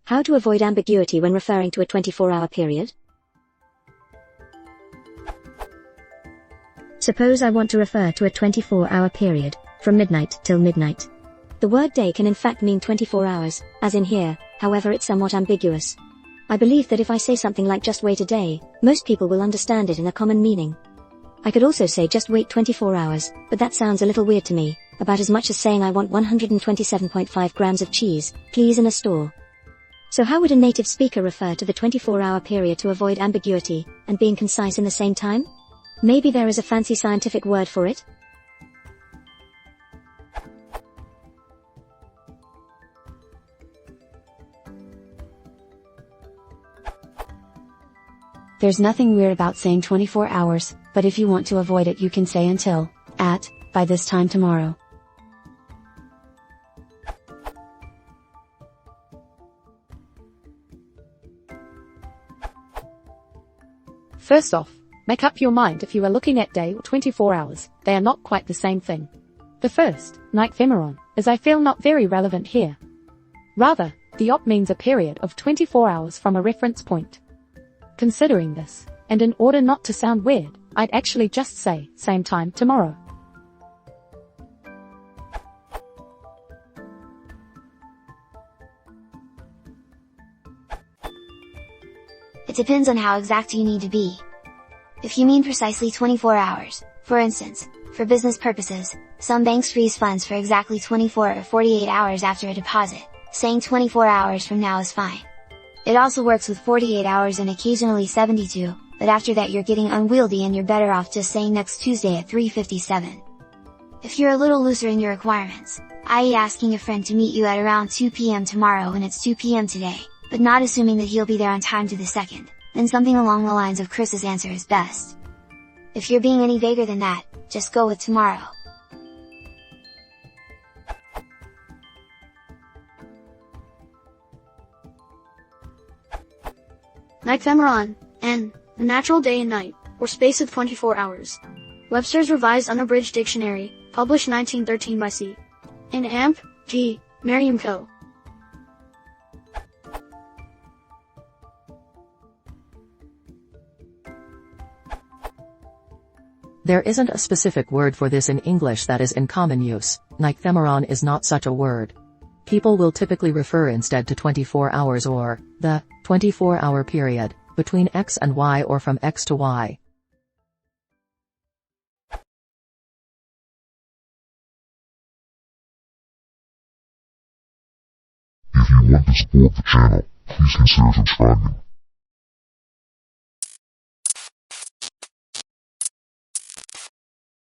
How to avoid ambiguity when referring to a 24-hour period? Suppose I want to refer to a 24-hour period, from midnight till midnight. The word day can in fact mean 24 hours, as in here, however it's somewhat ambiguous. I believe that if I say something like just wait a day, most people will understand it in a common meaning. I could also say just wait 24 hours, but that sounds a little weird to me, about as much as saying I want 127.5 grams of cheese, please, in a store. So how would a native speaker refer to the 24-hour period to avoid ambiguity, and being concise in the same time? Maybe there is a fancy scientific word for it? There's nothing weird about saying 24 hours, but if you want to avoid it you can say until, at, by this time tomorrow. First off, make up your mind if you are looking at day or 24 hours, they are not quite the same thing. The first, night is I feel not very relevant here. Rather, the op means a period of 24 hours from a reference point. Considering this, and in order not to sound weird, I'd actually just say, same time tomorrow. It depends on how exact you need to be. If you mean precisely 24 hours, for instance, for business purposes, some banks freeze funds for exactly 24 or 48 hours after a deposit, saying 24 hours from now is fine. It also works with 48 hours and occasionally 72, but after that you're getting unwieldy and you're better off just saying next Tuesday at 3:57. If you're a little looser in your requirements, i.e. asking a friend to meet you at around 2 p.m. tomorrow and it's 2 p.m. today, but not assuming that he'll be there on time to the second, then something along the lines of Chris's answer is best. If you're being any vaguer than that, just go with tomorrow. Night, N, the natural day and night, or space of 24 hours. Webster's Revised Unabridged Dictionary, published 1913 by C. In Amp. G. Merriam Co. There isn't a specific word for this in English that is in common use. Nighthemeron is not such a word. People will typically refer instead to 24 hours or the 24-hour period between X and Y or from X to Y. If you want to support the channel, please consider subscribing.